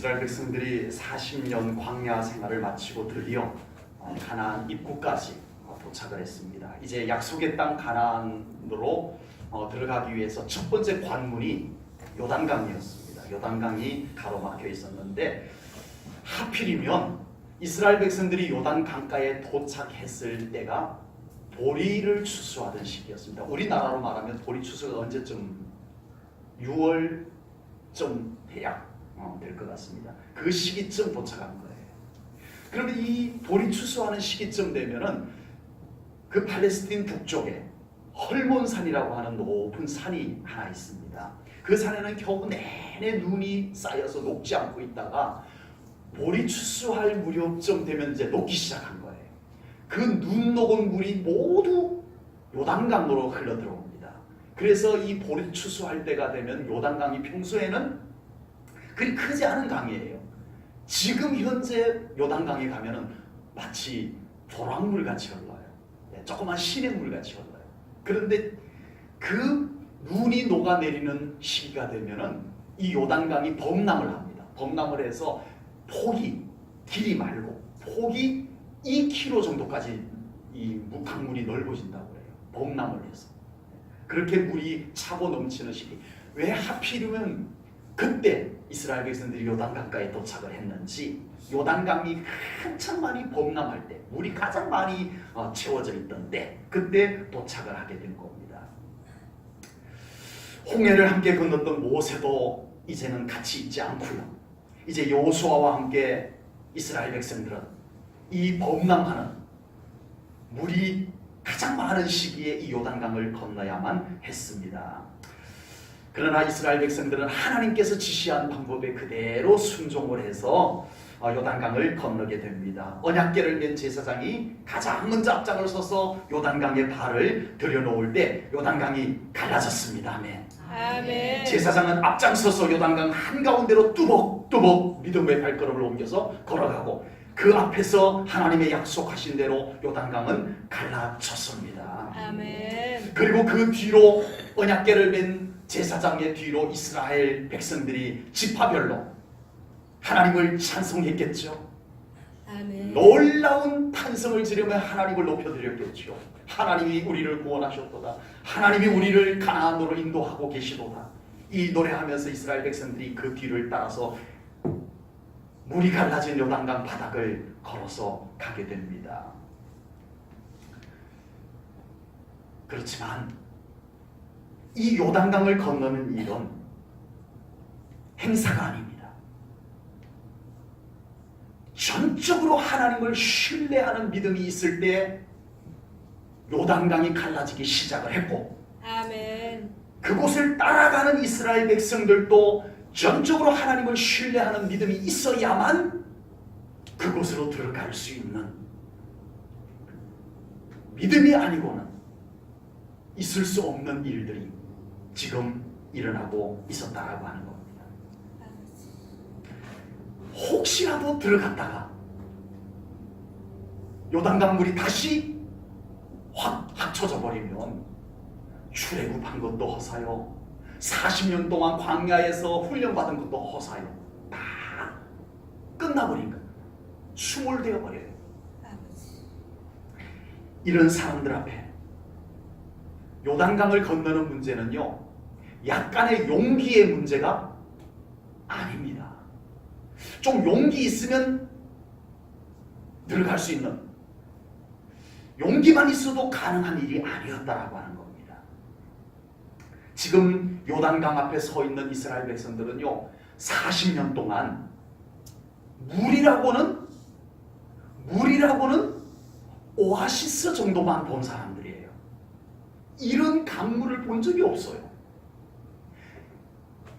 이스라엘 백성들이 40년 광야 생활을 마치고 드디어 가나안 입구까지 도착을 했습니다. 이제 약속의 땅 가나안으로 들어가기 위해서 첫 번째 관문이 요단강이었습니다. 요단강이 가로막혀 있었는데 하필이면 이스라엘 백성들이 요단강가에 도착했을 때가 보리를 추수하던 시기였습니다. 우리나라로 말하면 보리 추수가 언제쯤 6월쯤 대략 될 것 같습니다. 그 시기쯤 도착한 거예요. 그러면 이 보리 추수하는 시기쯤 되면은 그 팔레스틴 북쪽에 헐몬산이라고 하는 높은 산이 하나 있습니다. 그 산에는 겨우 내내 눈이 쌓여서 녹지 않고 있다가 보리 추수할 무렵쯤 되면 이제 녹기 시작한 거예요. 그 눈 녹은 물이 모두 요단강으로 흘러 들어옵니다. 그래서 이 보리 추수할 때가 되면 요단강이 평소에는 그리 크지 않은 강이에요. 지금 현재 요단강에 가면은 마치 조랑물 같이 흘러요. 조그만 시냇물 같이 흘러요. 그런데 그 눈이 녹아내리는 시기가 되면은 이 요단강이 범람을 합니다. 범람을 해서 폭이 길이 말고 폭이 2km 정도까지 이 강물이 넓어진다고 해요. 범람을 해서. 그렇게 물이 차고 넘치는 시기. 왜 하필이면 그때 이스라엘 백성들이 요단강가에 도착을 했는지, 요단강이 한참 많이 범람할 때, 물이 가장 많이 채워져 있던 때, 그때 도착을 하게 된 겁니다. 홍해를 함께 건넜던 모세도 이제는 같이 있지 않고요. 이제 여호수아와 함께 이스라엘 백성들은 이 범람하는 물이 가장 많은 시기에 이 요단강을 건너야만 했습니다. 그러나 이스라엘 백성들은 하나님께서 지시한 방법에 그대로 순종을 해서 요단강을 건너게 됩니다. 언약궤를 맨 제사장이 가장 먼저 앞장을 서서 요단강에 발을 들여놓을 때 요단강이 갈라졌습니다. 아멘. 아멘. 제사장은 앞장서서 요단강 한가운데로 뚜벅뚜벅 믿음의 발걸음을 옮겨서 걸어가고 그 앞에서 하나님의 약속하신 대로 요단강은 갈라졌습니다. 아멘. 그리고 그 뒤로 언약궤를 맨 제사장의 뒤로 이스라엘 백성들이 지파별로 하나님을 찬송했겠죠. 아멘. 놀라운 탄성을 지르며 하나님을 높여드렸겠죠. 하나님이 우리를 구원하셨도다. 하나님이 우리를 가나안으로 인도하고 계시도다. 이 노래하면서 이스라엘 백성들이 그 뒤를 따라서 물이 갈라진 요단강 바닥을 걸어서 가게 됩니다. 그렇지만 이 요단강을 건너는 일은 행사가 아닙니다. 전적으로 하나님을 신뢰하는 믿음이 있을 때 요단강이 갈라지기 시작을 했고, 아멘. 그곳을 따라가는 이스라엘 백성들도 전적으로 하나님을 신뢰하는 믿음이 있어야만 그곳으로 들어갈 수 있는, 믿음이 아니고는 있을 수 없는 일들이 지금 일어나고 있었다라고 하는 겁니다. 혹시라도 들어갔다가 요단강 물이 다시 확 합쳐져 버리면 출애굽한 것도 허사요, 40년 동안 광야에서 훈련받은 것도 허사요, 다 끝나버린 거예요. 수몰되어 버려요. 이런 사람들 앞에 요단강을 건너는 문제는요, 약간의 용기의 문제가 아닙니다. 좀 용기 있으면 들어갈 수 있는, 용기만 있어도 가능한 일이 아니었다라고 하는 겁니다. 지금 요단강 앞에 서 있는 이스라엘 백성들은요, 40년 동안 물이라고는 오아시스 정도만 본 사람들이에요. 이런 강물을 본 적이 없어요.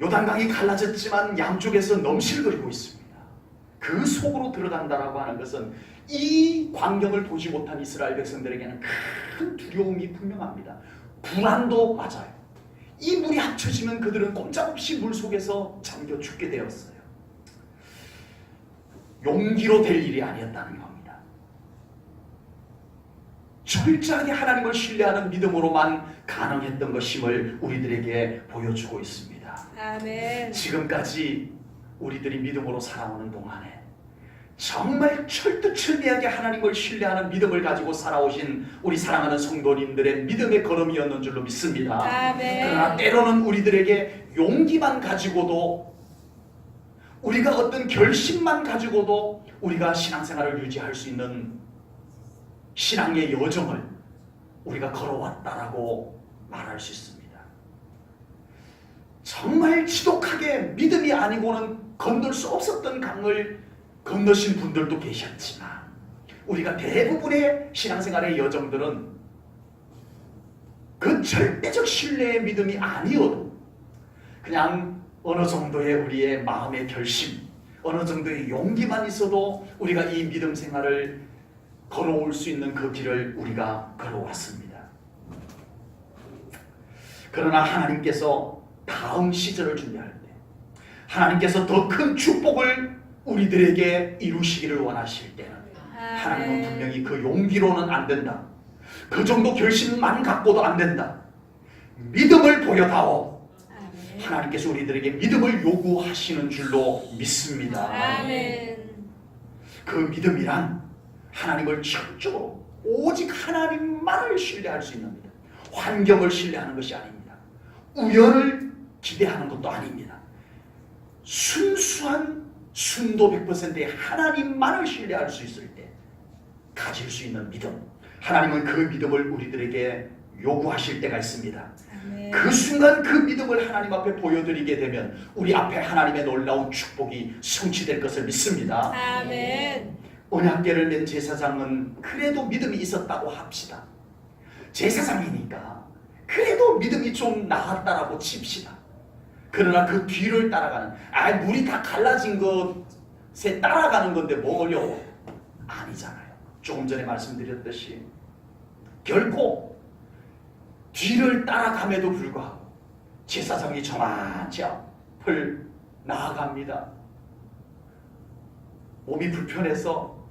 요단강이 갈라졌지만 양쪽에서 넘실거리고 있습니다. 그 속으로 들어간다라고 하는 것은 이 광경을 보지 못한 이스라엘 백성들에게는 큰 두려움이 분명합니다. 불안도 맞아요. 이 물이 합쳐지면 그들은 꼼짝없이 물 속에서 잠겨 죽게 되었어요. 용기로 될 일이 아니었다는 겁니다. 철저하게 하나님을 신뢰하는 믿음으로만 가능했던 것임을 우리들에게 보여주고 있습니다. 아멘. 지금까지 우리들이 믿음으로 살아오는 동안에 정말 철두철미하게 하나님을 신뢰하는 믿음을 가지고 살아오신 우리 사랑하는 성도님들의 믿음의 걸음이었는 줄로 믿습니다. 아멘. 그러나 때로는 우리들에게 용기만 가지고도, 우리가 어떤 결심만 가지고도 우리가 신앙생활을 유지할 수 있는 신앙의 여정을 우리가 걸어왔다라고 말할 수 있습니다. 정말 지독하게 믿음이 아니고는 건널 수 없었던 강을 건너신 분들도 계셨지만, 우리가 대부분의 신앙생활의 여정들은 그 절대적 신뢰의 믿음이 아니어도 그냥 어느 정도의 우리의 마음의 결심, 어느 정도의 용기만 있어도 우리가 이 믿음 생활을 걸어올 수 있는 그 길을 우리가 걸어왔습니다. 그러나 하나님께서 다음 시절을 준비할 때, 하나님께서 더 큰 축복을 우리들에게 이루시기를 원하실 때는 하나님은 분명히 그 용기로는 안 된다, 그 정도 결심만 갖고도 안 된다, 믿음을 보여다오, 하나님께서 우리들에게 믿음을 요구하시는 줄로 믿습니다. 아멘. 그 믿음이란 하나님을 철저로 오직 하나님만을 신뢰할 수 있는 믿음, 환경을 신뢰하는 것이 아닙니다. 우연을 기대하는 것도 아닙니다. 순수한 순도 100%의 하나님만을 신뢰할 수 있을 때 가질 수 있는 믿음, 하나님은 그 믿음을 우리들에게 요구하실 때가 있습니다. 아멘. 그 순간 그 믿음을 하나님 앞에 보여드리게 되면 우리 앞에 하나님의 놀라운 축복이 성취될 것을 믿습니다. 아멘. 언약궤를 맨 제사장은 그래도 믿음이 있었다고 합시다. 제사장이니까 그래도 믿음이 좀 나았다라고 칩시다. 그러나 그 뒤를 따라가는, 물이 다 갈라진 것에 따라가는 건데 뭐 어려워? 아니잖아요. 조금 전에 말씀드렸듯이 결코 뒤를 따라감에도 불구하고 제사장이 저만치 앞을 나아갑니다. 몸이 불편해서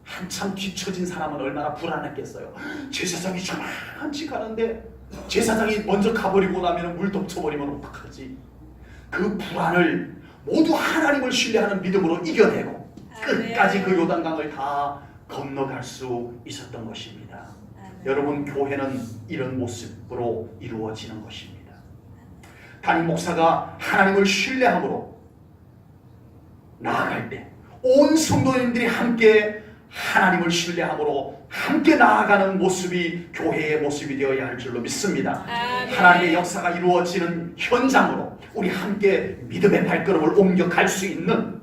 한참 뒤처진 사람은 얼마나 불안했겠어요. 제사장이 저만치 가는데 제사장이 먼저 가버리고 나면 물 덮쳐버리면 어떡하지? 그 불안을 모두 하나님을 신뢰하는 믿음으로 이겨내고 끝까지 그 요단강을 다 건너갈 수 있었던 것입니다. 여러분, 교회는 이런 모습으로 이루어지는 것입니다. 담임 목사가 하나님을 신뢰함으로 나아갈 때 온 성도님들이 함께 하나님을 신뢰함으로 함께 나아가는 모습이 교회의 모습이 되어야 할 줄로 믿습니다. 하나님의 역사가 이루어지는 현장으로 우리 함께 믿음의 발걸음을 옮겨갈 수 있는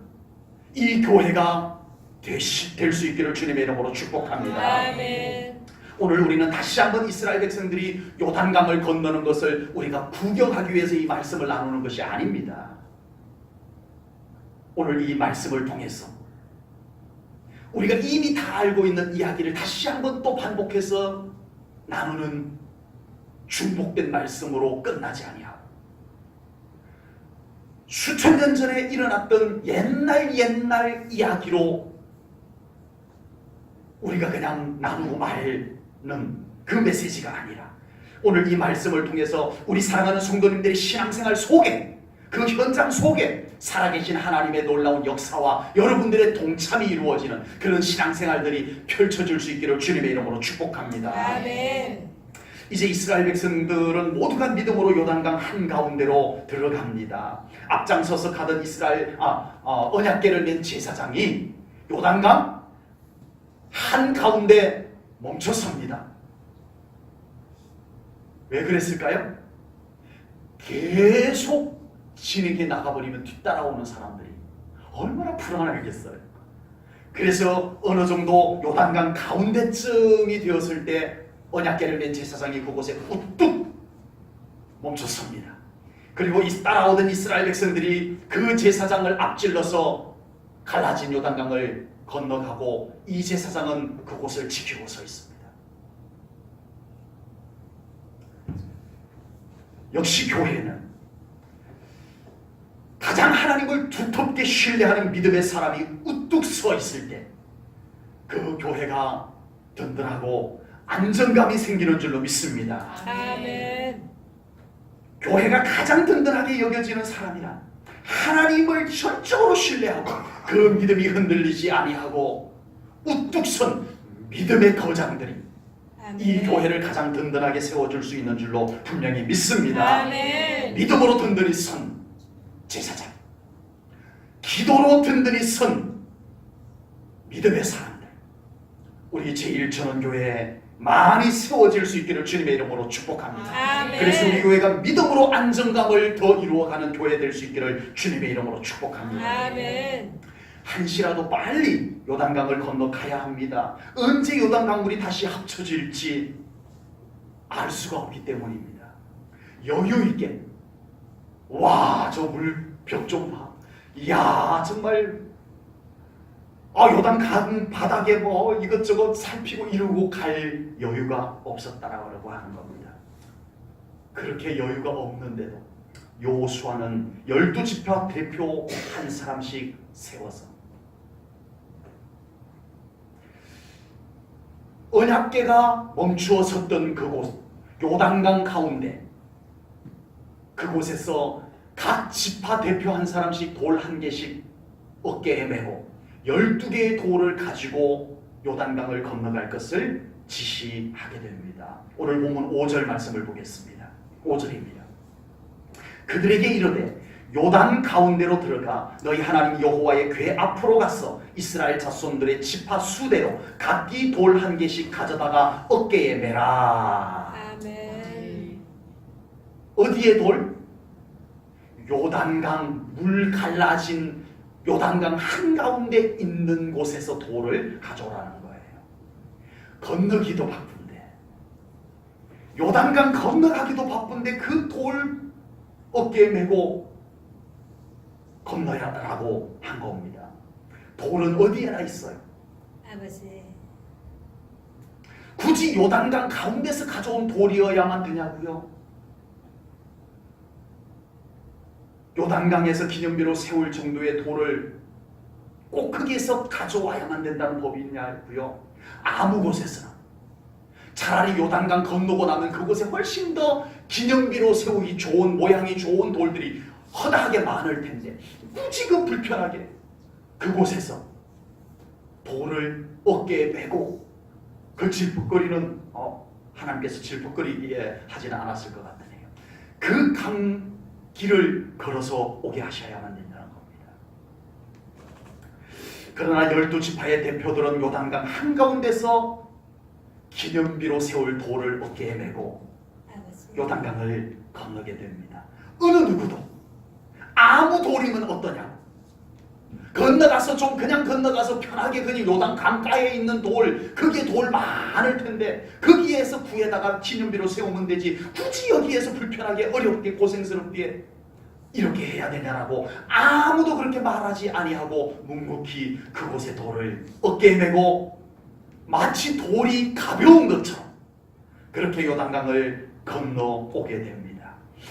이 교회가 될 수 있기를 주님의 이름으로 축복합니다. 아멘. 오늘 우리는 다시 한번 이스라엘 백성들이 요단강을 건너는 것을 우리가 구경하기 위해서 이 말씀을 나누는 것이 아닙니다. 오늘 이 말씀을 통해서 우리가 이미 다 알고 있는 이야기를 다시 한번 또 반복해서 나누는 중복된 말씀으로 끝나지 아니하고, 수천 년 전에 일어났던 옛날 이야기로 우리가 그냥 나누고 말는 그 메시지가 아니라, 오늘 이 말씀을 통해서 우리 사랑하는 성도님들의 신앙생활 속에, 그 현장 속에 살아계신 하나님의 놀라운 역사와 여러분들의 동참이 이루어지는 그런 신앙생활들이 펼쳐질 수 있기를 주님의 이름으로 축복합니다. 아멘. 이제 이스라엘 백성들은 모두가 믿음으로 요단강 한가운데로 들어갑니다. 앞장서서 가던 언약궤를 맨 제사장이 요단강 한가운데 멈춰섭니다. 왜 그랬을까요? 계속 진에게 나가버리면 뒤따라오는 사람들이 얼마나 불안하겠어요. 그래서 어느 정도 요단강 가운데쯤이 되었을 때 언약궤를 맨 제사장이 그곳에 우뚝 멈췄습니다. 그리고 따라오던 이스라엘 백성들이 그 제사장을 앞질러서 갈라진 요단강을 건너가고 이 제사장은 그곳을 지키고 서 있습니다. 역시 교회는 가장 하나님을 두텁게 신뢰하는 믿음의 사람이 우뚝 서 있을 때 그 교회가 든든하고 안정감이 생기는 줄로 믿습니다. 아멘. 교회가 가장 든든하게 여겨지는 사람이란 하나님을 전적으로 신뢰하고 그 믿음이 흔들리지 아니하고 우뚝 선 믿음의 거장들이 이 아멘. 교회를 가장 든든하게 세워줄 수 있는 줄로 분명히 믿습니다. 아멘. 믿음으로 든든히 선 제사장, 기도로 든든히 선 믿음의 사람들, 우리 제1천원교회에 많이 세워질 수 있기를 주님의 이름으로 축복합니다. 아멘. 그래서 우리 교회가 믿음으로 안정감을 더 이루어가는 교회 될 수 있기를 주님의 이름으로 축복합니다. 아멘. 한시라도 빨리 요단강을 건너가야 합니다. 언제 요단강물이 다시 합쳐질지 알 수가 없기 때문입니다. 여유 있게, 와, 저 물벽 좀 봐. 이야, 정말 요단강 바닥에 뭐 이것저것 살피고 이러고 갈 여유가 없었다라고 하는 겁니다. 그렇게 여유가 없는데도 여호수아는 12지파 대표 한 사람씩 세워서 언약궤가 멈추어 섰던 그곳, 요단강 가운데 그곳에서 각 지파 대표 한 사람씩 돌 한 개씩 어깨에 메고 12개의 돌을 가지고 요단강을 건너갈 것을 지시하게 됩니다. 오늘 본문 5절 말씀을 보겠습니다. 5절입니다. 그들에게 이르되 요단 가운데로 들어가 너희 하나님 여호와의 궤 앞으로 가서 이스라엘 자손들의 지파 수대로 각기 돌 한 개씩 가져다가 어깨에 메라. 아멘. 어디에 돌? 요단강 물 갈라진 요단강 한가운데 있는 곳에서 돌을 가져오라는 거예요. 건너기도 바쁜데, 요단강 건너가기도 바쁜데 그 돌 어깨에 메고 건너야라고 한 겁니다. 돌은 어디에나 있어요. 아버지. 굳이 요단강 가운데서 가져온 돌이어야만 되냐고요? 요단강에서 기념비로 세울 정도의 돌을 꼭 거기에서 가져와야만 된다는 법이 있냐고요? 아무 곳에서나 차라리 요단강 건너고 나면 그곳에 훨씬 더 기념비로 세우기 좋은 모양이 좋은 돌들이 허다하게 많을 텐데 굳이 그 불편하게 그곳에서 돌을 어깨에 메고 그 질퍽거리는 하나님께서 질퍽거리게 하지는 않았을 것 같네요. 그 강 길을 걸어서 오게 하셔야만 된다는 겁니다. 그러나 12지파의 대표들은 요단강 한가운데서 기념비로 세울 돌을 어깨에 메고 아버지. 요단강을 건너게 됩니다. 어느 누구도 아무 돌이면 어떠냐고, 건너가서 좀 그냥 건너가서 편하게 그냥 요단 강가에 있는 돌, 거기에 돌 많을 텐데 거기에서 구에다가 기념비로 세우면 되지 굳이 여기에서 불편하게 어렵게 고생스럽게 이렇게 해야 되냐라고 아무도 그렇게 말하지 아니하고 묵묵히 그곳에 돌을 어깨에 메고 마치 돌이 가벼운 것처럼 그렇게 요단강을 건너오게 됩니다.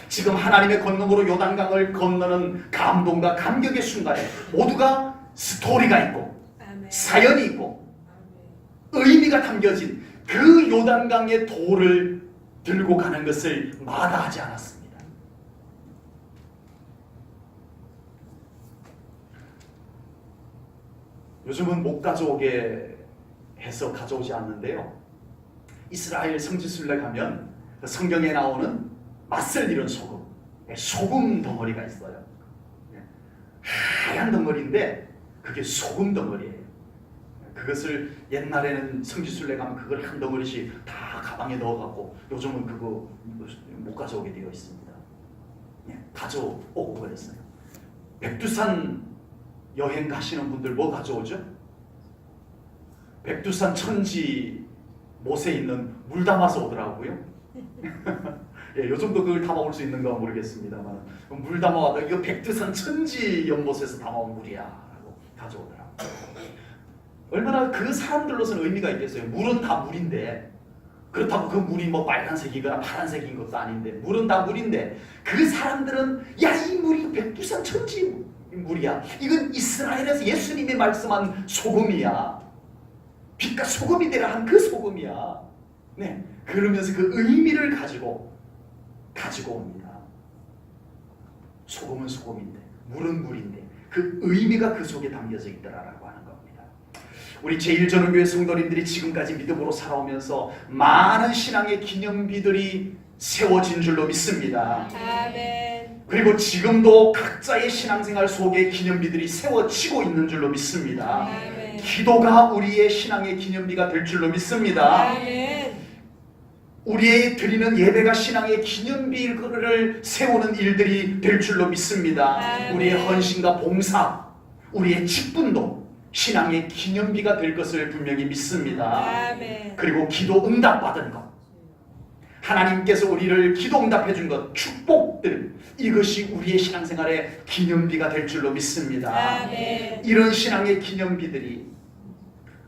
지금 하나님의 권능으로 요단강을 건너는 감동과 감격의 순간에 모두가 스토리가 있고 아멘. 사연이 있고 의미가 담겨진 그 요단강의 돌을 들고 가는 것을 마다하지 않았습니다. 요즘은 못 가져오게 해서 가져오지 않는데요. 이스라엘 성지순례 가면 성경에 나오는 맛을 잃은 소금, 소금 덩어리가 있어요. 하얀 덩어리인데 그게 소금 덩어리예요. 그것을 옛날에는 성지순례 가면 그걸 한 덩어리씩 다 가방에 넣어갖고 요즘은 그거 못 가져오게 되어 있습니다. 가져오고 그랬어요. 백두산 여행 가시는 분들 뭐 가져오죠? 백두산 천지 못에 있는 물 담아서 오더라고요. 예, 요즘도 그걸 담아올 수 있는가 모르겠습니다만 물 담아와도 이거 백두산 천지 연못에서 담아온 물이야 라고 가져오더라고요. 얼마나 그 사람들로서는 의미가 있겠어요. 물은 다 물인데 그렇다고 그 물이 뭐 빨간색이거나 파란색인 것도 아닌데 물은 다 물인데 그 사람들은 야, 이 물이 백두산 천지 물이야. 이건 이스라엘에서 예수님이 말씀한 소금이야. 빛과 소금이 되라 한 그 소금이야. 네, 그러면서 그 의미를 가지고 옵니다. 소금은 소금인데 물은 물인데 그 의미가 그 속에 담겨져 있더라라고 하는 겁니다. 우리 제1전원교회 성도님들이 지금까지 믿음으로 살아오면서 많은 신앙의 기념비들이 세워진 줄로 믿습니다. 아멘. 그리고 지금도 각자의 신앙생활 속에 기념비들이 세워지고 있는 줄로 믿습니다. 아멘. 기도가 우리의 신앙의 기념비가 될 줄로 믿습니다. 아멘. 우리의 드리는 예배가 신앙의 기념비를 세우는 일들이 될 줄로 믿습니다. 아멘. 우리의 헌신과 봉사, 우리의 직분도 신앙의 기념비가 될 것을 분명히 믿습니다. 아멘. 그리고 기도 응답 받은 것, 하나님께서 우리를 기도 응답해 준 것, 축복들, 이것이 우리의 신앙생활의 기념비가 될 줄로 믿습니다. 아멘. 이런 신앙의 기념비들이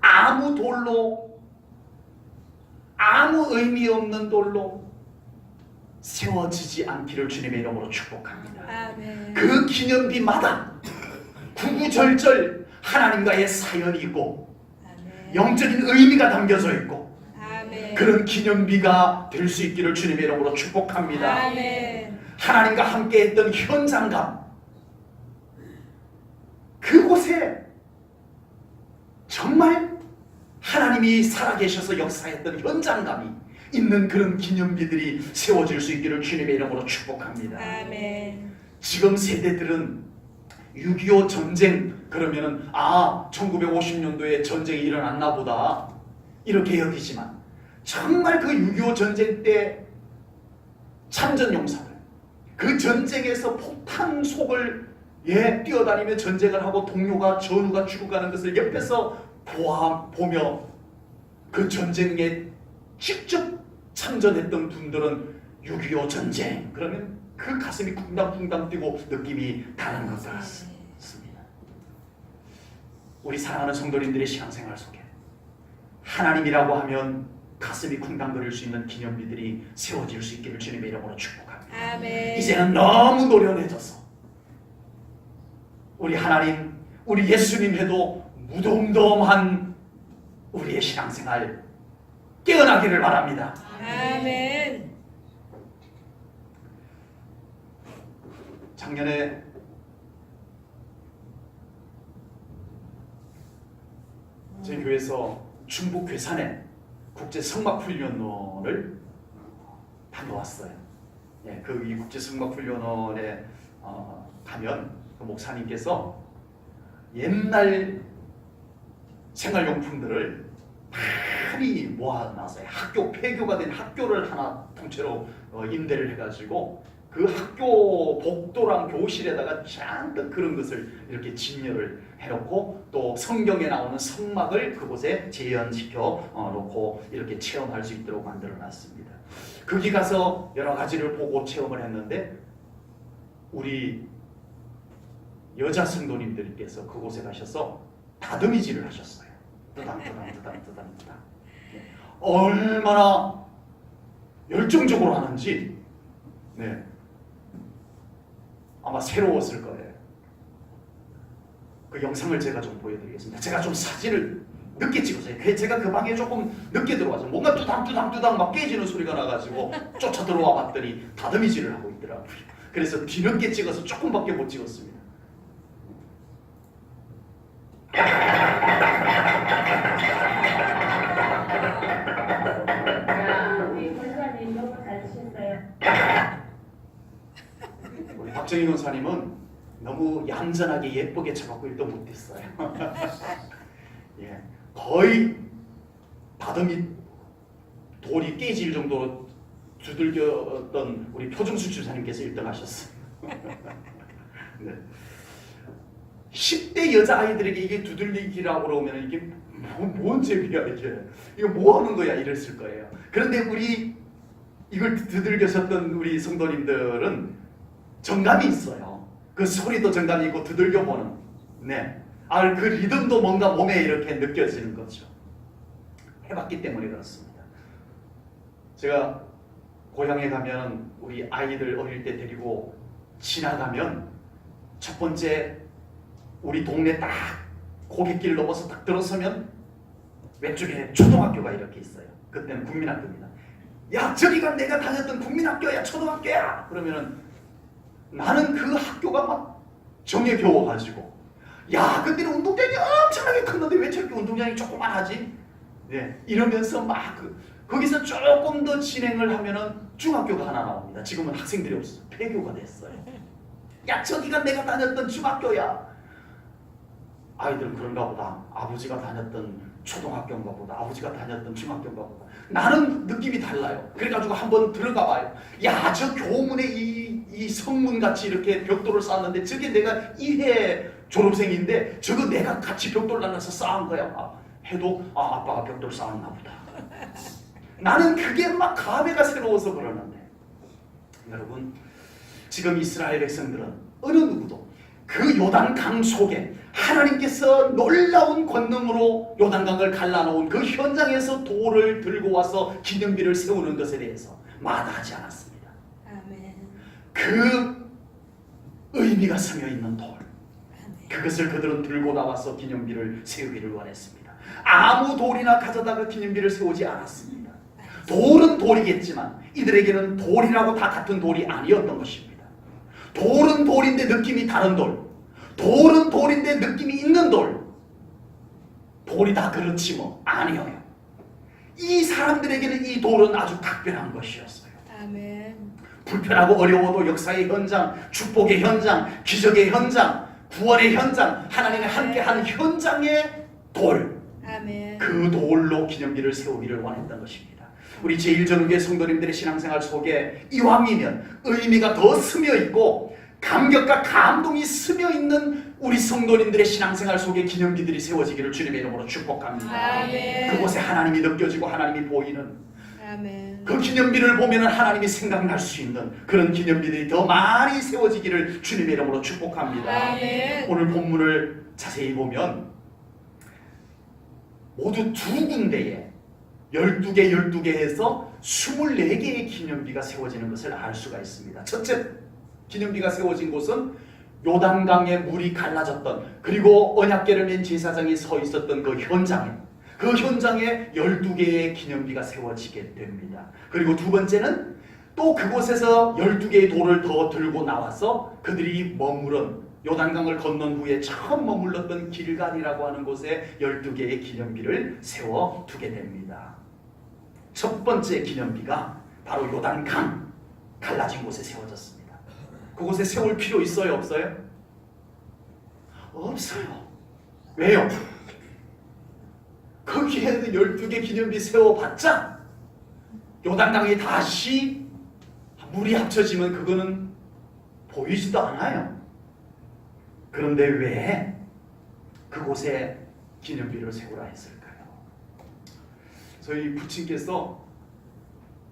아무 돌로, 아무 의미 없는 돌로 세워지지 않기를 주님의 이름으로 축복합니다. 아멘. 그 기념비마다 구구절절 하나님과의 사연이 있고 아멘. 영적인 의미가 담겨져 있고 아멘. 그런 기념비가 될 수 있기를 주님의 이름으로 축복합니다. 아멘. 하나님과 함께 했던 현장감, 그곳에 정말 하나님이 살아계셔서 역사했던 현장감이 있는 그런 기념비들이 세워질 수 있기를 주님의 이름으로 축복합니다. 아멘. 지금 세대들은 6.25 전쟁 그러면은 1950년도에 전쟁이 일어났나 보다 이렇게 여기지만 정말 그 6.25 전쟁 때 참전용사들, 그 전쟁에서 폭탄 속을 뛰어다니며 전쟁을 하고 동료가 전우가 죽어가는 것을 옆에서 보며 그 전쟁에 직접 참전했던 분들은 6.25 전쟁 그러면 그 가슴이 쿵당쿵당 뛰고 느낌이 다른 것 같습니다. 우리 사랑하는 성도님들의 신앙생활 속에 하나님이라고 하면 가슴이 쿵당거릴 수 있는 기념비들이 세워질 수 있기를 주님의 이름으로 축복합니다. 아멘. 이제는 너무 노련해져서 우리 하나님, 우리 예수님 해도 무덤덤한 우리의 신앙생활 깨어나기를 바랍니다. 아멘. 작년에 저희 교회에서 충북 괴산에 국제 성막훈련원을 다녀왔어요. 이 국제 성막훈련원에 가면 그 목사님께서 옛날 생활용품들을 많이 모아놨어요. 학교 폐교가 된 학교를 하나 통째로 임대를 해가지고 그 학교 복도랑 교실에다가 잔뜩 그런 것을 이렇게 진열을 해놓고 또 성경에 나오는 성막을 그곳에 재현시켜 놓고 이렇게 체험할 수 있도록 만들어놨습니다. 거기 가서 여러 가지를 보고 체험을 했는데 우리 여자 성도님들께서 그곳에 가셔서 다듬이질을 하셨어요. 뜨당. 얼마나 열정적으로 하는지 아마 새로웠을 거예요. 그 영상을 제가 좀 보여드리겠습니다. 제가 좀 사진을 늦게 찍었어요. 제가 그 방에 조금 늦게 들어와서 뭔가 뚜당 막 깨지는 소리가 나가지고 쫓아 들어와 봤더니 다듬이질을 하고 있더라고요. 그래서 뒤늦게 찍어서 조금밖에 못 찍었습니다. 우리 권사님 너무 잘 치셨어요. 우리 박정희 권사님은 너무 얌전하게 예쁘게 쳐갖고 일도 못했어요. 거의 다듬이 돌이 깨질 정도로 두들겼던 우리 표정수 주사님께서 1등 하셨어요. 네. 10대 여자아이들에게 이게 두들리기라고 그러면 이게 뭔 재미야 이게. 이거 뭐 하는 거야 이랬을 거예요. 그런데 우리 이걸 두들겨셨던 우리 성도님들은 정감이 있어요. 그 소리도 정감이 있고 두들겨보는 그 리듬도 뭔가 몸에 이렇게 느껴지는 거죠. 해봤기 때문에 그렇습니다. 제가 고향에 가면 우리 아이들 어릴 때 데리고 지나가면 첫 번째 우리 동네 딱 고갯길 넘어서 딱 들어서면 왼쪽에 초등학교가 이렇게 있어요. 그때는 국민학교입니다. 야 저기가 내가 다녔던 국민학교야 초등학교야. 그러면은 나는 그 학교가 막 정에 겨워가지고 야 그때는 운동장이 엄청나게 컸는데 왜 저렇게 운동장이 조그만하지? 네, 이러면서 막 거기서 조금 더 진행을 하면은 중학교가 하나 나옵니다. 지금은 학생들이 없어서 폐교가 됐어요. 야 저기가 내가 다녔던 중학교야. 아이들은 그런가 보다. 아버지가 다녔던 초등학교인가 보다. 아버지가 다녔던 중학교인가 보다. 나는 느낌이 달라요. 그래가지고 한번 들어가 봐요. 야 저 교문에 이 성문같이 이렇게 벽돌을 쌓았는데 저게 내가 2회 졸업생인데 저거 내가 같이 벽돌 나눠서 쌓은 거야. 해도 아빠가 벽돌 쌓았나 보다. 나는 그게 막 감회가 새로워서 그러는데 여러분 지금 이스라엘 백성들은 어느 누구도 그 요단강 속에 하나님께서 놀라운 권능으로 요단강을 갈라놓은 그 현장에서 돌을 들고 와서 기념비를 세우는 것에 대해서 마다하지 않았습니다. 아멘. 그 의미가 스며 있는 돌, 아멘. 그것을 그들은 들고 나와서 기념비를 세우기를 원했습니다. 아무 돌이나 가져다가 기념비를 세우지 않았습니다. 돌은 돌이겠지만 이들에게는 돌이라고 다 같은 돌이 아니었던 것입니다. 돌은 돌인데 느낌이 다른 돌, 돌은 돌인데 느낌이 있는 돌, 돌이 다 그렇지 뭐 아니에요. 이 사람들에게는 이 돌은 아주 특별한 것이었어요. 아멘. 불편하고 어려워도 역사의 현장, 축복의 현장, 기적의 현장, 구원의 현장, 하나님과 함께한 현장의 돌, 아멘. 그 돌로 기념비를 세우기를 원했던 것입니다. 우리 제1전후교회 성도님들의 신앙생활 속에 이왕이면 의미가 더 스며 있고 감격과 감동이 스며 있는 우리 성도님들의 신앙생활 속에 기념비들이 세워지기를 주님의 이름으로 축복합니다. 아멘. 그곳에 하나님이 느껴지고 하나님이 보이는 아멘. 그 기념비를 보면 하나님이 생각날 수 있는 그런 기념비들이 더 많이 세워지기를 주님의 이름으로 축복합니다. 아멘. 오늘 본문을 자세히 보면 모두 두 군데에 12개 해서 24개의 기념비가 세워지는 것을 알 수가 있습니다. 첫째 기념비가 세워진 곳은 요단강에 물이 갈라졌던 그리고 언약궤를 맨 제사장이 서 있었던 그 현장에 12개의 기념비가 세워지게 됩니다. 그리고 두 번째는 또 그곳에서 12개의 돌을 더 들고 나와서 그들이 머무른 요단강을 건넌 후에 처음 머물렀던 길갈이라고 하는 곳에 12개의 기념비를 세워두게 됩니다. 첫 번째 기념비가 바로 요단강 갈라진 곳에 세워졌습니다. 그곳에 세울 필요 있어요? 없어요? 없어요. 왜요? 거기에 12개 기념비 세워봤자 요단강이 다시 물이 합쳐지면 그거는 보이지도 않아요. 그런데 왜 그곳에 기념비를 세우라 했을까요? 저희 부친께서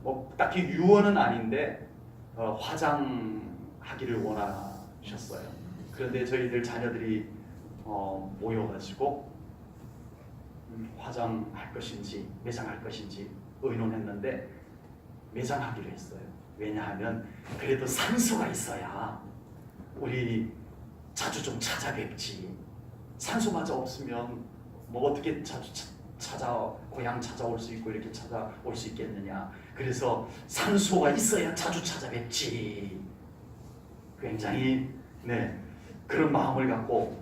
뭐 딱히 유언은 아닌데 화장하기를 원하셨어요. 그런데 저희들 자녀들이 모여가지고 화장할 것인지 매장할 것인지 의논했는데 매장하기로 했어요. 왜냐하면 그래도 산소가 있어야 우리 자주 좀 찾아뵙지. 산소마저 없으면 뭐 어떻게 자주 고향 찾아올 수 있고 이렇게 찾아올 수 있겠느냐. 그래서 산소가 있어야 자주 찾아뵙지. 굉장히 그런 마음을 갖고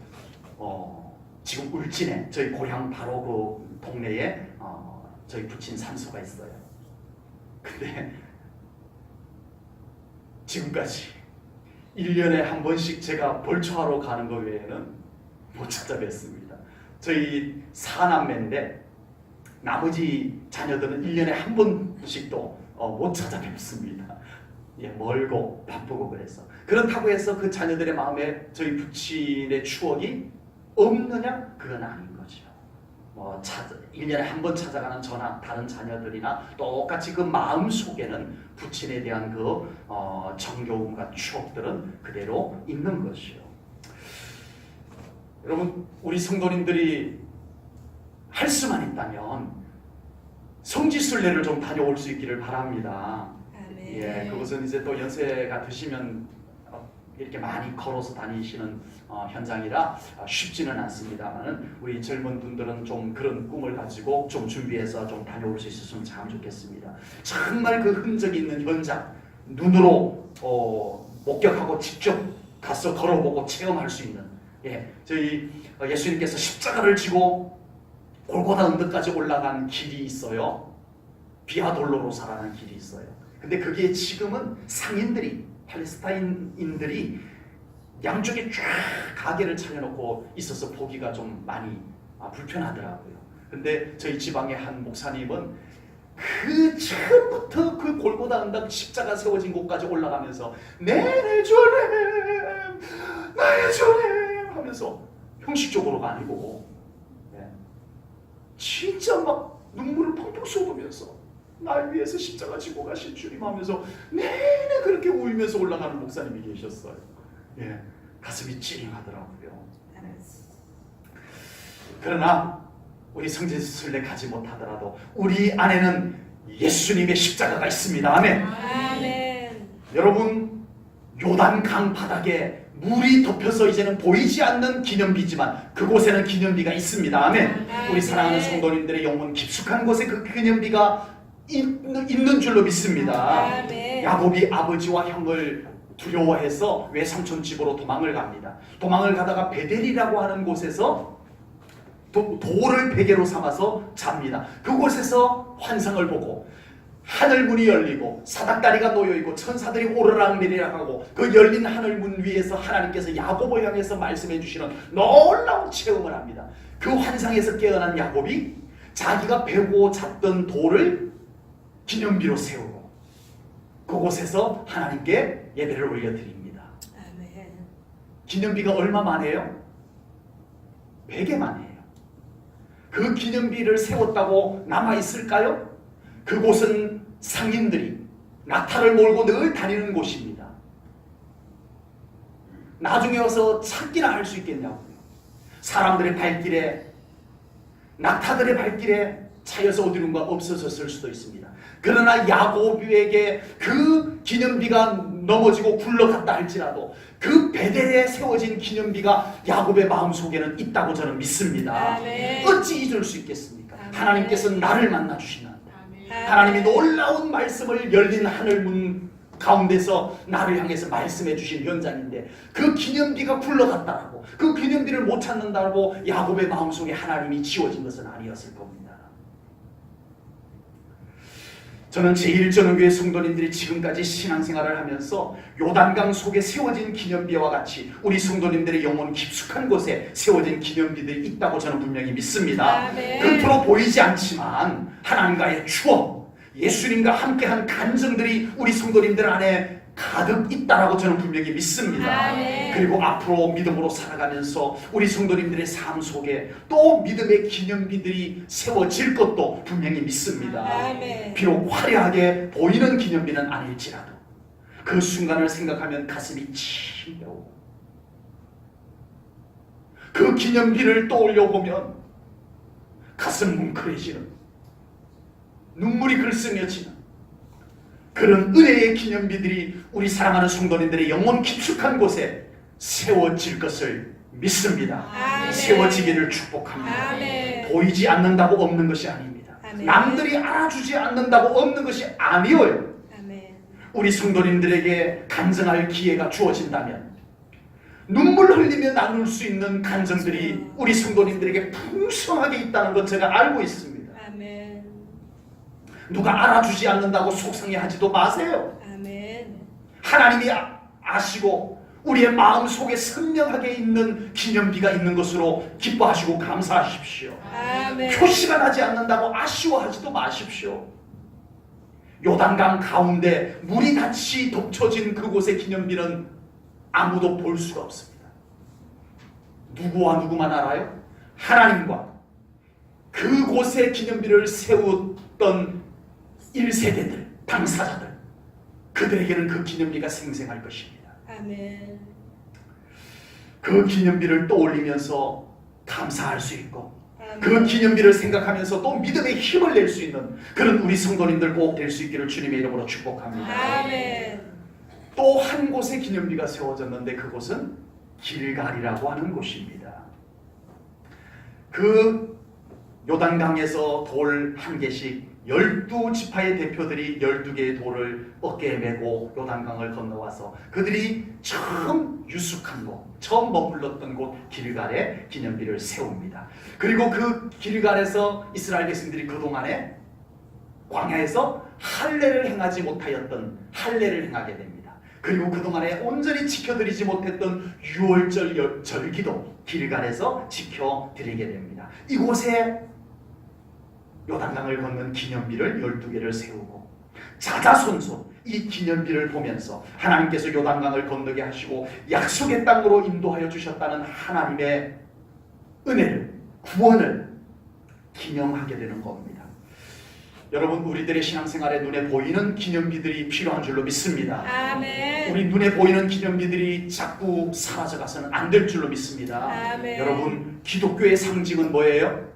지금 울진에 저희 고향 바로 그 동네에 저희 부친 산소가 있어요. 근데 지금까지 1년에 한 번씩 제가 벌초하러 가는 거 외에는 못 찾아뵙습니다. 저희 4남매인데 나머지 자녀들은 1년에 한 번씩도 못 찾아뵙습니다. 멀고 바쁘고 그래서. 그렇다고 해서 그 자녀들의 마음에 저희 부친의 추억이 없느냐? 그건 아닌 거죠. 1년에 한 번 찾아가는 저나 다른 자녀들이나 똑같이 그 마음 속에는 부친에 대한 그 정겨움과 추억들은 그대로 있는 것이요. 여러분, 우리 성도님들이 할 수만 있다면 성지순례를 좀 다녀올 수 있기를 바랍니다. 아멘. 그것은 이제 또 연세가 드시면 이렇게 많이 걸어서 다니시는 현장이라 쉽지는 않습니다만은 우리 젊은 분들은 좀 그런 꿈을 가지고 좀 준비해서 좀 다녀올 수 있었으면 참 좋겠습니다. 정말 그 흔적이 있는 현장 눈으로 목격하고 직접 가서 걸어보고 체험할 수 있는, 저희 예수님께서 십자가를 지고 골고다 언덕까지 올라간 길이 있어요. 비아 돌로로사라는 길이 있어요. 근데 그게 지금은 상인들이, 팔레스타인인들이 양쪽에 쫙 가게를 차려놓고 있어서 보기가 좀 많이 불편하더라고요. 근데 저희 지방의 한 목사님은 그 처음부터 그 골고다 언덕 십자가 세워진 곳까지 올라가면서 내 주님, 나의 주님 하면서 형식적으로가 아니고 진짜 막 눈물을 펑펑 쏟으면서 날 위해서 십자가 지고 가신 주님 하면서 내내 그렇게 울면서 올라가는 목사님이 계셨어요. 가슴이 찡하더라고요. 그러나 우리 성지순례 가지 못하더라도 우리 안에는 예수님의 십자가가 있습니다. 아멘. 아멘. 여러분, 요단강 바닥에 물이 덮여서 이제는 보이지 않는 기념비지만 그곳에는 기념비가 있습니다. 아멘. 우리 사랑하는 성도님들의 영혼 깊숙한 곳에 그 기념비가 있는 줄로 믿습니다. 아멘. 야곱이 아버지와 형을 두려워해서 외삼촌 집으로 도망을 갑니다. 도망을 가다가 베델이라고 하는 곳에서 돌을 베개로 삼아서 잡니다. 그곳에서 환상을 보고 하늘문이 열리고 사닥다리가 놓여있고 천사들이 오르락내리락하고 그 열린 하늘문 위에서 하나님께서 야곱을 향해서 말씀해 주시는 놀라운 체험을 합니다. 그 환상에서 깨어난 야곱이 자기가 베고 잡던 돌을 기념비로 세우고 그곳에서 하나님께 예배를 올려드립니다. 아멘. 기념비가 얼마만해요? 100개만해요. 그 기념비를 세웠다고 남아있을까요? 그곳은 상인들이 낙타를 몰고 늘 다니는 곳입니다. 나중에 와서 찾기나 할 수 있겠냐고요. 사람들의 발길에, 낙타들의 발길에 차여서 어디론가 없어졌을 수도 있습니다. 그러나 야곱에게 그 기념비가 넘어지고 굴러갔다 할지라도 그 베델에 세워진 기념비가 야곱의 마음속에는 있다고 저는 믿습니다. 아멘. 어찌 잊을 수 있겠습니까? 아멘. 하나님께서 나를 만나주시는 아멘. 하나님이 놀라운 말씀을 열린 하늘문 가운데서 나를 향해서 말씀해 주신 현장인데 그 기념비가 굴러갔다라고 그 기념비를 못 찾는다고 야곱의 마음속에 하나님이 지워진 것은 아니었을 겁니다. 저는 제1전원교회 성도님들이 지금까지 신앙생활을 하면서 요단강 속에 세워진 기념비와 같이 우리 성도님들의 영혼 깊숙한 곳에 세워진 기념비들이 있다고 저는 분명히 믿습니다. 아멘. 겉으로 보이지 않지만 하나님과의 추억, 예수님과 함께한 간증들이 우리 성도님들 안에 가득 있다라고 저는 분명히 믿습니다. 아멘. 그리고 앞으로 믿음으로 살아가면서 우리 성도님들의 삶 속에 또 믿음의 기념비들이 세워질 것도 분명히 믿습니다. 아멘. 비록 화려하게 보이는 기념비는 아닐지라도 그 순간을 생각하면 가슴이 찡해오고 그 기념비를 떠올려 보면 가슴 뭉클해지는 눈물이 글쓰며지는 그런 은혜의 기념비들이 우리 사랑하는 성도님들의 영혼 깊숙한 곳에 세워질 것을 믿습니다. 아멘. 세워지기를 축복합니다. 아멘. 보이지 않는다고 없는 것이 아닙니다. 아멘. 남들이 알아주지 않는다고 없는 것이 아니에요. 아멘. 우리 성도님들에게 간증할 기회가 주어진다면 눈물 흘리며 나눌 수 있는 간증들이 우리 성도님들에게 풍성하게 있다는 것 제가 알고 있습니다. 아멘. 누가 알아주지 않는다고 속상해하지도 마세요. 아멘. 하나님이 아시고 우리의 마음속에 선명하게 있는 기념비가 있는 것으로 기뻐하시고 감사하십시오. 아멘. 표시가 나지 않는다고 아쉬워하지도 마십시오. 요단강 가운데 물이 같이 덮쳐진 그곳의 기념비는 아무도 볼 수가 없습니다. 누구와 누구만 알아요? 하나님과 그곳의 기념비를 세웠던 1세대들, 당사자들, 그들에게는 그 기념비가 생생할 것입니다. 아멘. 그 기념비를 떠올리면서 감사할 수 있고 아멘. 그 기념비를 생각하면서 또 믿음의 힘을 낼 수 있는 그런 우리 성도님들 꼭 될 수 있기를 주님의 이름으로 축복합니다. 아멘. 또 한 곳에 기념비가 세워졌는데 그곳은 길갈이라고 하는 곳입니다. 그 요단강에서 돌 한 개씩 12지파의 대표들이 12개의 돌을 어깨에 메고 요단강을 건너와서 그들이 처음 유숙한 곳, 처음 머물렀던 곳 길갈에 기념비를 세웁니다. 그리고 그 길갈에서 이스라엘 백성들이 그동안에 광야에서 할례를 행하지 못하였던 할례를 행하게 됩니다. 그리고 그동안에 온전히 지켜드리지 못했던 유월절 절기도 길갈에서 지켜드리게 됩니다. 이곳에 요단강을 건넌 기념비를 12개를 세우고 자자손손 이 기념비를 보면서 하나님께서 요단강을 건너게 하시고 약속의 땅으로 인도하여 주셨다는 하나님의 은혜를, 구원을 기념하게 되는 겁니다. 여러분, 우리들의 신앙생활에 눈에 보이는 기념비들이 필요한 줄로 믿습니다. 아멘. 우리 눈에 보이는 기념비들이 자꾸 사라져가서는 안 될 줄로 믿습니다. 아멘. 여러분, 기독교의 상징은 뭐예요?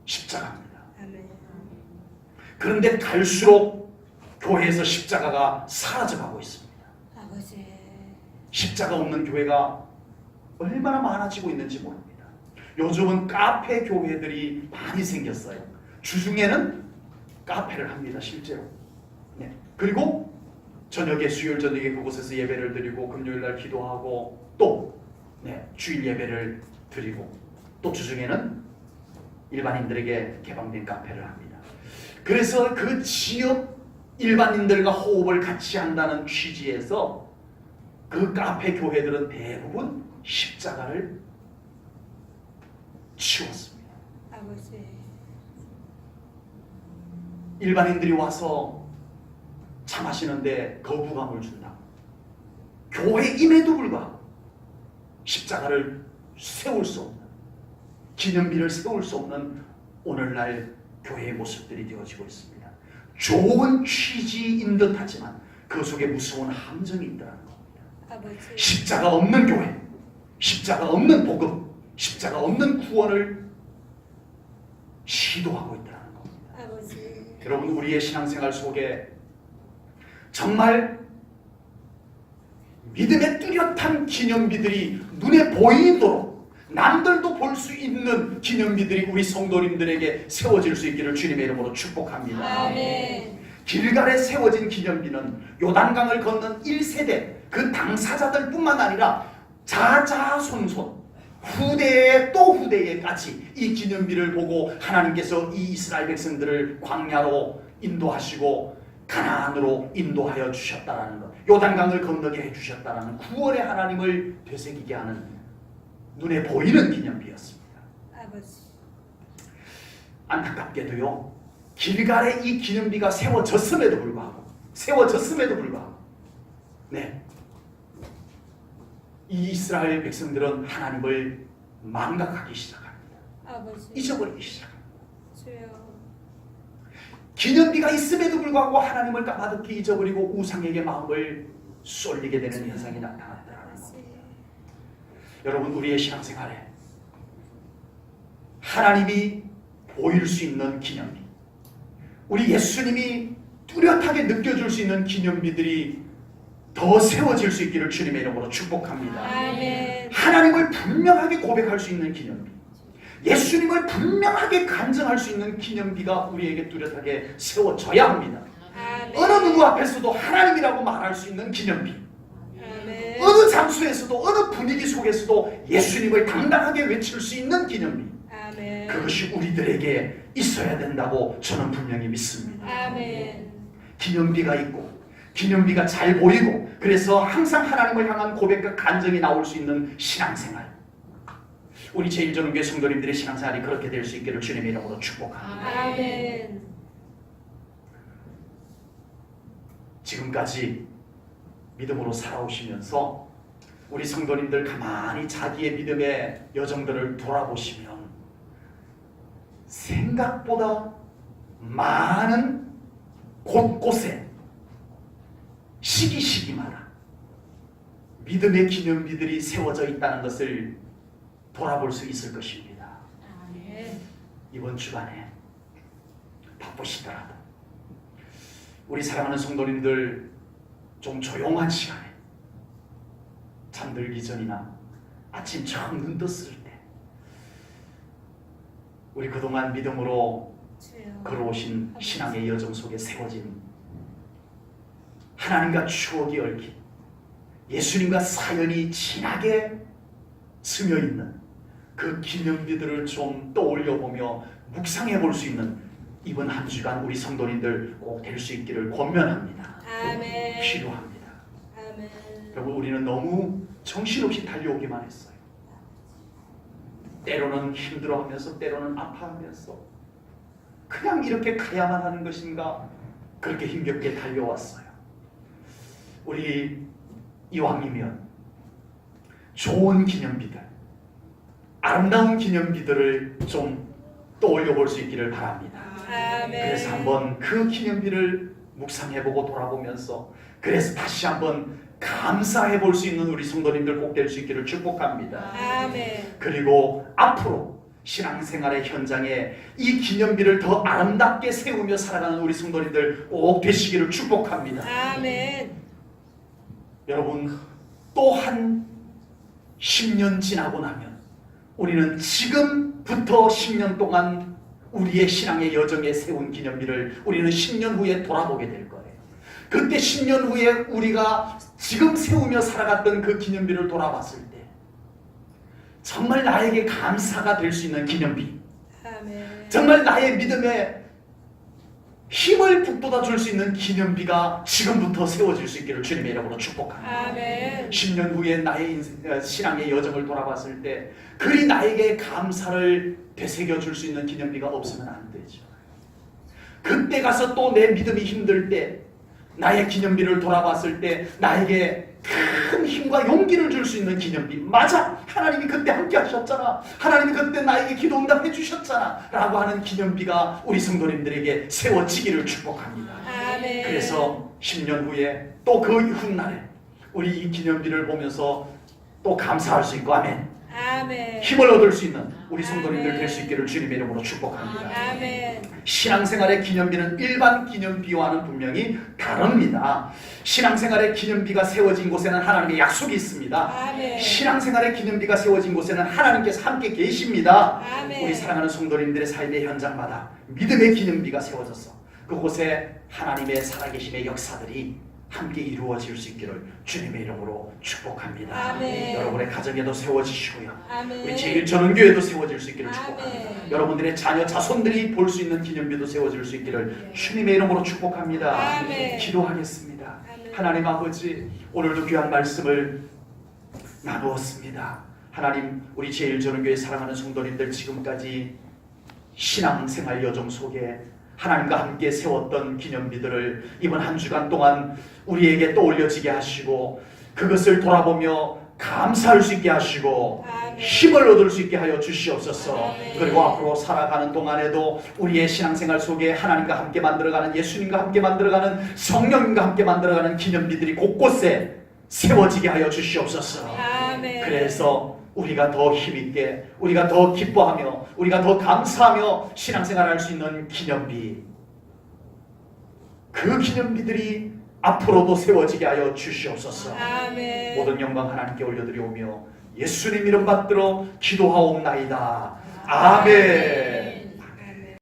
십자가입니다. 아멘. 그런데 갈수록 교회에서 십자가가 사라져가고 있습니다. 아버지. 십자가 없는 교회가 얼마나 많아지고 있는지 모릅니다. 요즘은 카페 교회들이 많이 생겼어요. 주중에는 카페를 합니다, 실제로. 네. 그리고 저녁에, 수요일 저녁에 그곳에서 예배를 드리고 금요일날 기도하고 또 주일 예배를 드리고 또 주중에는 일반인들에게 개방된 카페를 합니다. 그래서 그 지역 일반인들과 호흡을 같이 한다는 취지에서 그 카페 교회들은 대부분 십자가를 치웠습니다. 아버지. 일반인들이 와서 차 마시는데 거부감을 준다. 교회임에도 불구하고 십자가를 세울 수 없는, 기념비를 세울 수 없는 오늘날 교회의 모습들이 되어지고 있습니다. 좋은 취지인 듯하지만 그 속에 무서운 함정이 있다는 겁니다. 아버지. 십자가 없는 교회, 십자가 없는 복음, 십자가 없는 구원을 시도하고 있다는 겁니다. 아버지. 여러분, 우리의 신앙생활 속에 정말 믿음의 뚜렷한 기념비들이 눈에 보이도록 남들도 볼 수 있는 기념비들이 우리 성도님들에게 세워질 수 있기를 주님의 이름으로 축복합니다. 아멘. 길갈에 세워진 기념비는 요단강을 건넌 1세대 그 당사자들 뿐만 아니라 자자손손 후대에 또 후대에까지 이 기념비를 보고 하나님께서 이 이스라엘 백성들을 광야로 인도하시고 가나안으로 인도하여 주셨다는 것, 요단강을 건너게 해주셨다는 구원의 하나님을 되새기게 하는 눈에 보이는 기념비였습니다. 아버지. 안타깝게도요, 길갈에 이 기념비가 세워졌음에도 불구하고 이 이스라엘 백성들은 하나님을 망각하기 시작합니다. 아버지. 잊어버리기 시작합니다. 주여. 기념비가 있음에도 불구하고 하나님을 까마득히 잊어버리고 우상에게 마음을 쏠리게 되는 현상이 나타났다는 겁니다. 여러분, 우리의 신앙생활에 하나님이 보일 수 있는 기념비, 우리 예수님이 뚜렷하게 느껴줄 수 있는 기념비들이 더 세워질 수 있기를 주님의 이름으로 축복합니다. 아멘. 하나님을 분명하게 고백할 수 있는 기념비, 예수님을 분명하게 간증할 수 있는 기념비가 우리에게 뚜렷하게 세워져야 합니다. 아멘. 어느 누구 앞에서도 하나님이라고 말할 수 있는 기념비, 아멘. 어느 장소에서도 어느 분위기 속에서도 예수님을 당당하게 외칠 수 있는 기념비, 아멘. 그것이 우리들에게 있어야 된다고 저는 분명히 믿습니다. 아멘. 기념비가 있고 기념비가 잘 보이고 그래서 항상 하나님을 향한 고백과 간증이 나올 수 있는 신앙생활, 우리 제1전교회 성도님들의 신앙생활이 그렇게 될 수 있기를 주님의 이름으로 축복합니다. 아멘. 지금까지 믿음으로 살아오시면서 우리 성도님들 가만히 자기의 믿음의 여정들을 돌아보시면 생각보다 많은 곳곳에 시기시기마다 믿음의 기념비들이 세워져 있다는 것을 돌아볼 수 있을 것입니다. 아멘. 이번 주간에 바쁘시더라도 우리 사랑하는 성도님들 좀 조용한 시간에 잠들기 전이나 아침 처음 눈 떴을 때 우리 그동안 믿음으로 주여. 걸어오신 신앙의 여정 속에 세워진 하나님과 추억이 얽힌 예수님과 사연이 진하게 스며있는 그 기념비들을 좀 떠올려보며 묵상해 볼 수 있는 이번 한 주간 우리 성도님들 꼭 될 수 있기를 권면합니다. 아멘. 필요합니다. 아멘. 여러분, 우리는 너무 정신없이 달려오기만 했어요. 때로는 힘들어하면서 때로는 아파하면서 그냥 이렇게 가야만 하는 것인가, 그렇게 힘겹게 달려왔어요. 우리 이왕이면 좋은 기념비들, 아름다운 기념비들을 좀 떠올려 볼 수 있기를 바랍니다. 아멘. 그래서 한번 그 기념비를 묵상해보고 돌아보면서 그래서 다시 한번 감사해 볼 수 있는 우리 성도님들 꼭 될 수 있기를 축복합니다. 아멘. 그리고 앞으로 신앙생활의 현장에 이 기념비를 더 아름답게 세우며 살아가는 우리 성도님들 꼭 되시기를 축복합니다. 아멘. 여러분, 또 한 10년 지나고 나면 우리는 지금부터 10년 동안 우리의 신앙의 여정에 세운 기념비를 우리는 10년 후에 돌아보게 될 거예요. 그때 10년 후에 우리가 지금 세우며 살아갔던 그 기념비를 돌아봤을 때 정말 나에게 감사가 될 수 있는 기념비, 아멘. 정말 나의 믿음에 힘을 북돋아 줄 수 있는 기념비가 지금부터 세워질 수 있기를 주님의 이름으로 축복합니다. 아멘. 10년 후에 나의 신앙의 여정을 돌아봤을 때 그리 나에게 감사를 되새겨 줄 수 있는 기념비가 없으면 안 되죠. 그때 가서 또 내 믿음이 힘들 때 나의 기념비를 돌아봤을 때 나에게 큰 힘과 용기를 줄 수 있는 기념비, 맞아! 하나님이 그때 함께 하셨잖아, 하나님이 그때 나에게 기도 응답해 주셨잖아 라고 하는 기념비가 우리 성도님들에게 세워지기를 축복합니다. 아멘. 그래서 10년 후에 또 그 훗날에 우리 이 기념비를 보면서 또 감사할 수 있고, 아멘, 아멘. 힘을 얻을 수 있는 우리 성도님들 아멘. 될 수 있기를 주님의 이름으로 축복합니다. 아멘. 신앙생활의 기념비는 일반 기념비와는 분명히 다릅니다. 신앙생활의 기념비가 세워진 곳에는 하나님의 약속이 있습니다. 아멘. 신앙생활의 기념비가 세워진 곳에는 하나님께서 함께 계십니다. 아멘. 우리 사랑하는 성도님들의 삶의 현장마다 믿음의 기념비가 세워져서 그곳에 하나님의 살아계심의 역사들이 함께 이루어질 수 있기를 주님의 이름으로 축복합니다. 아멘. 여러분의 가정에도 세워지시고요. 아멘. 우리 제일전원교회도 세워질 수 있기를 축복합니다. 아멘. 여러분들의 자녀 자손들이 볼 수 있는 기념비도 세워질 수 있기를 주님의 이름으로 축복합니다. 아멘. 기도하겠습니다. 아멘. 하나님 아버지, 오늘도 귀한 말씀을 나누었습니다. 하나님, 우리 제일전원교회 사랑하는 성도님들 지금까지 신앙생활 여정 속에 하나님과 함께 세웠던 기념비들을 이번 한 주간 동안 우리에게 떠올려지게 하시고 그것을 돌아보며 감사할 수 있게 하시고 아멘. 힘을 얻을 수 있게 하여 주시옵소서. 아멘. 그리고 앞으로 살아가는 동안에도 우리의 신앙생활 속에 하나님과 함께 만들어가는, 예수님과 함께 만들어가는, 성령님과 함께 만들어가는 기념비들이 곳곳에 세워지게 하여 주시옵소서. 아멘. 그래서 우리가 더 힘있게, 우리가 더 기뻐하며, 우리가 더 감사하며 신앙생활을 할 수 있는 기념비, 그 기념비들이 앞으로도 세워지게 하여 주시옵소서. 아멘. 모든 영광 하나님께 올려드리오며 예수님 이름 받들어 기도하옵나이다. 아멘.